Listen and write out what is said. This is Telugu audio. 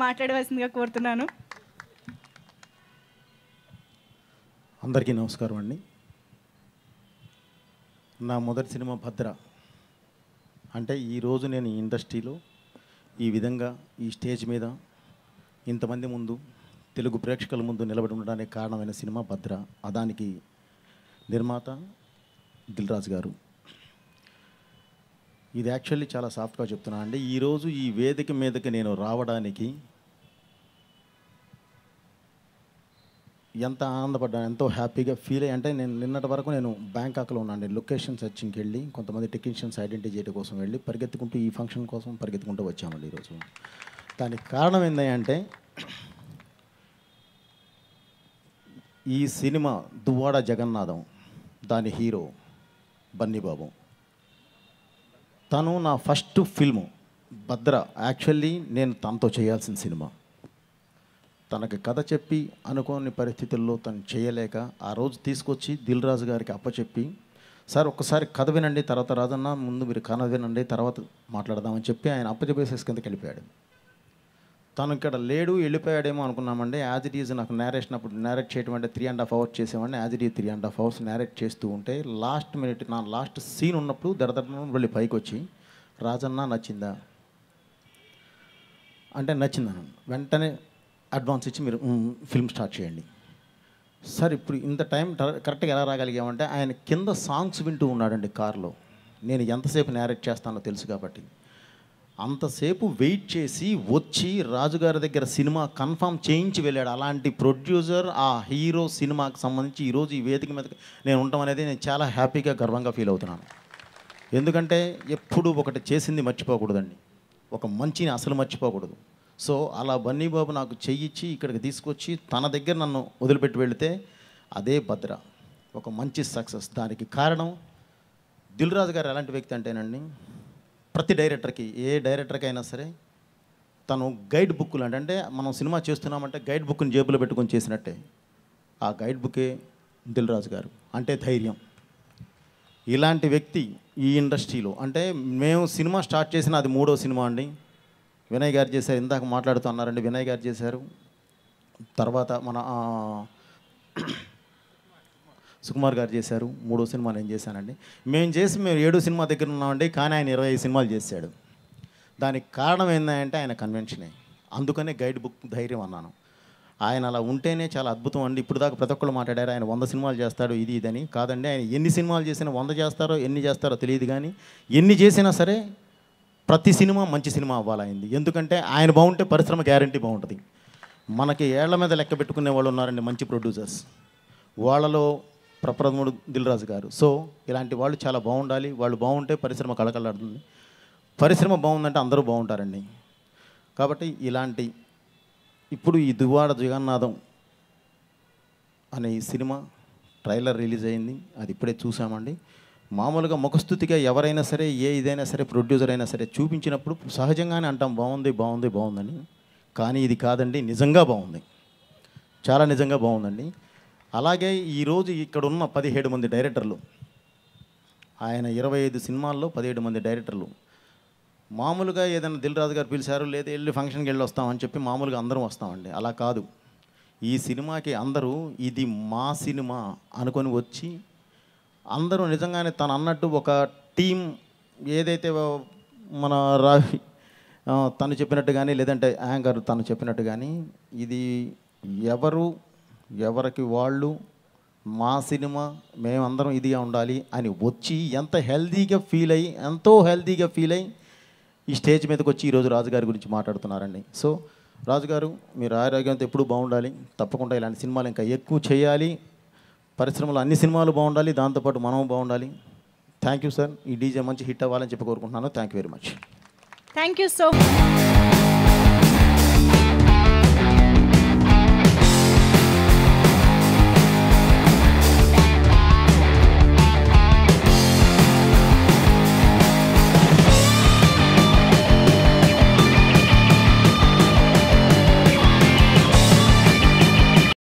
మాట్లాడవలసిందిగా కోరుతున్నాను. అందరికీ నమస్కారం అండి. నా మొదటి సినిమా భద్ర. అంటే ఈరోజు నేను ఈ ఇండస్ట్రీలో ఈ విధంగా ఈ స్టేజ్ మీద ఇంతమంది ముందు తెలుగు ప్రేక్షకుల ముందు నిలబడి ఉండడానికి కారణమైన సినిమా భద్ర. దానికి నిర్మాత దిల్ రాజు గారు. ఇది యాక్చువల్లీ చాలా సాఫ్ట్గా చెప్తున్నా అండి. ఈరోజు ఈ వేదిక మీదకి నేను రావడానికి ఎంత ఆనందపడ్డాను, ఎంతో హ్యాపీగా ఫీల్ అయ్యి. అంటే నేను నిన్నటి వరకు నేను బ్యాంకాక్లో ఉన్నాను. లొకేషన్ సర్చింగ్కి వెళ్ళి కొంతమంది టెక్నీషియన్స్ ఐడెంటిఫై చేయడం కోసం వెళ్ళి పరిగెత్తుకుంటూ ఈ ఫంక్షన్ కోసం పరిగెత్తుకుంటూ వచ్చామండి ఈరోజు. దానికి కారణం ఏంటంటే ఈ సినిమా దువ్వాడ జగన్నాథం, దాని హీరో బన్నీబాబు. తను నా ఫస్ట్ ఫిల్ము భద్ర. యాక్చువల్లీ నేను తనతో చేయాల్సిన సినిమా. తనకి కథ చెప్పి అనుకోని పరిస్థితుల్లో తను చేయలేక ఆ రోజు తీసుకొచ్చి దిల్ రాజు గారికి అప్పచెప్పి, సార్ ఒక్కసారి కథ వినండి, తర్వాత రాజన్న ముందు మీరు కథ వినండి, తర్వాత మాట్లాడదామని చెప్పి ఆయన అప్పచెప్పేసేసి కిందకి వెళ్ళిపోయాడు. తను ఇక్కడ లేడు, వెళ్ళిపోయాడేమో అనుకున్నామండి. యాజ్ ఇట్ ఈజ్ నాకు నేరేషన్ అప్పుడు నేరేట్ చేయడం అంటే 3.5 hours చేసేవాడిని. As it is 3.5 hours narrate చేస్తూ ఉంటే లాస్ట్ మినిట్ నా లాస్ట్ సీన్ ఉన్నప్పుడు దడదడ వెళ్ళి పైకి వచ్చి, రాజన్న నచ్చిందా అంటే నచ్చిందను. వెంటనే అడ్వాన్స్ ఇచ్చి మీరు ఫిల్మ్ స్టార్ట్ చేయండి. సార్ ఇప్పుడు ఇంత టైం కరెక్ట్గా ఎలా రాగలిగామంటే ఆయన కింద సాంగ్స్ వింటూ ఉన్నాడండి కార్లో. నేను ఎంతసేపు నేరేట్ చేస్తానో తెలుసు కాబట్టి అంతసేపు వెయిట్ చేసి వచ్చి రాజుగారి దగ్గర సినిమా కన్ఫర్మ్ చేయించి వెళ్ళాడు. అలాంటి ప్రొడ్యూసర్ ఆ హీరో సినిమాకి సంబంధించి ఈరోజు ఈ వేదిక మీద నేను ఉండటం అనేది నేను చాలా హ్యాపీగా గర్వంగా ఫీల్ అవుతున్నాను. ఎందుకంటే ఎప్పుడు ఒకటి చేసింది మర్చిపోకూడదండి, ఒక మంచిని అసలు మర్చిపోకూడదు. సో అలా బన్నీబాబు నాకు చెయ్యిచ్చి ఇక్కడికి తీసుకొచ్చి తన దగ్గర నన్ను వదిలిపెట్టి వెళితే అదే భద్ర, ఒక మంచి సక్సెస్. దానికి కారణం దిల్ రాజు గారు ఎలాంటి వ్యక్తి అంటేనండి, ప్రతి డైరెక్టర్కి, ఏ డైరెక్టర్కి అయినా సరే తను గైడ్ బుక్లు అంటే మనం సినిమా చేస్తున్నామంటే గైడ్ బుక్ని జేబులో పెట్టుకొని చేసినట్టే. ఆ గైడ్ బుకే దిల్ రాజు గారు. అంటే ధైర్యం. ఇలాంటి వ్యక్తి ఈ ఇండస్ట్రీలో, అంటే మేము సినిమా స్టార్ట్ చేసిన అది 3వ సినిమా అండి. వినయ్ గారు చేశారు, ఇందాక మాట్లాడుతూ అన్నారండి, వినయ్ గారు చేశారు. తర్వాత మన సుకుమార్ గారు చేశారు. 3వ సినిమా నేను చేశానండి. మేము 7 సినిమా దగ్గర ఉన్నామండి, కానీ ఆయన 25 సినిమాలు చేశాడు. దానికి కారణం ఏంటంటే ఆయన కన్వెన్షనే. అందుకనే గైడ్ బుక్ ధైర్యం అన్నాను. ఆయన అలా ఉంటేనే చాలా అద్భుతం అండి. ఇప్పుడు దాకా ప్రతి ఒక్కళ్ళు మాట్లాడారు ఆయన 100 సినిమాలు చేస్తాడు ఇది ఇదని. కాదండి, ఆయన ఎన్ని సినిమాలు చేసినా 100 చేస్తారో ఎన్ని చేస్తారో తెలియదు, కానీ ఎన్ని చేసినా సరే ప్రతి సినిమా మంచి సినిమా అవ్వాలైంది. ఎందుకంటే ఆయన బాగుంటే పరిశ్రమ గ్యారంటీ బాగుంటుంది. మనకి ఏళ్ల మీద లెక్క పెట్టుకునే వాళ్ళు ఉన్నారండి మంచి ప్రొడ్యూసర్స్. వాళ్ళలో ప్రప్రథముడు దిల్ రాజు గారు. సో ఇలాంటి వాళ్ళు చాలా బాగుండాలి. వాళ్ళు బాగుంటే పరిశ్రమ కళకళలాడుతుంది. పరిశ్రమ బాగుందంటే అందరూ బాగుంటారండి. కాబట్టి ఇలాంటి ఇప్పుడు ఈ దువ్వాడ జగన్నాథం అనే ఈ సినిమా ట్రైలర్ రిలీజ్ అయింది. అది ఇప్పుడే చూసామండి. మామూలుగా ముఖస్థుతిగా ఎవరైనా సరే, ఏ ఇదైనా సరే, ప్రొడ్యూసర్ అయినా సరే చూపించినప్పుడు సహజంగానే అంటాం బాగుంది బాగుంది బాగుందని. కానీ ఇది కాదండి, నిజంగా బాగుంది, చాలా నిజంగా బాగుందండి. అలాగే ఈరోజు ఇక్కడ ఉన్న 17 మంది డైరెక్టర్లు, ఆయన 25 సినిమాల్లో 17 మంది డైరెక్టర్లు. మామూలుగా ఏదైనా దిల్ రాజు గారు పిలిచారు, లేదా వెళ్ళి ఫంక్షన్కి వెళ్ళి వస్తామని చెప్పి మామూలుగా అందరం వస్తామండి. అలా కాదు, ఈ సినిమాకి అందరూ ఇది మా సినిమా అనుకొని వచ్చి అందరూ నిజంగానే తను అన్నట్టు ఒక టీం, ఏదైతే మన తను చెప్పినట్టు కానీ లేదంటే యాంకర్ తను చెప్పినట్టు కానీ ఇది ఎవరికి వాళ్ళు మా సినిమా మేమందరం ఇదిగా ఉండాలి అని వచ్చి ఎంత హెల్తీగా ఫీల్ అయ్యి, ఎంతో హెల్తీగా ఫీల్ అయ్యి ఈ స్టేజ్ మీదకి వచ్చి ఈరోజు రాజుగారి గురించి మాట్లాడుతున్నారండి. సో రాజుగారు మీరు ఆరోగ్యంతో ఎప్పుడూ బాగుండాలి. తప్పకుండా ఇలాంటి సినిమాలు ఇంకా ఎక్కువ చేయాలి. పరిశ్రమలో అన్ని సినిమాలు బాగుండాలి, దాంతోపాటు మనం బాగుండాలి. Thank you sir. ఈ డీజే మంచి హిట్ అవ్వాలని చెప్పి కోరుకుంటున్నాను. Thank you very much. Thank you so much.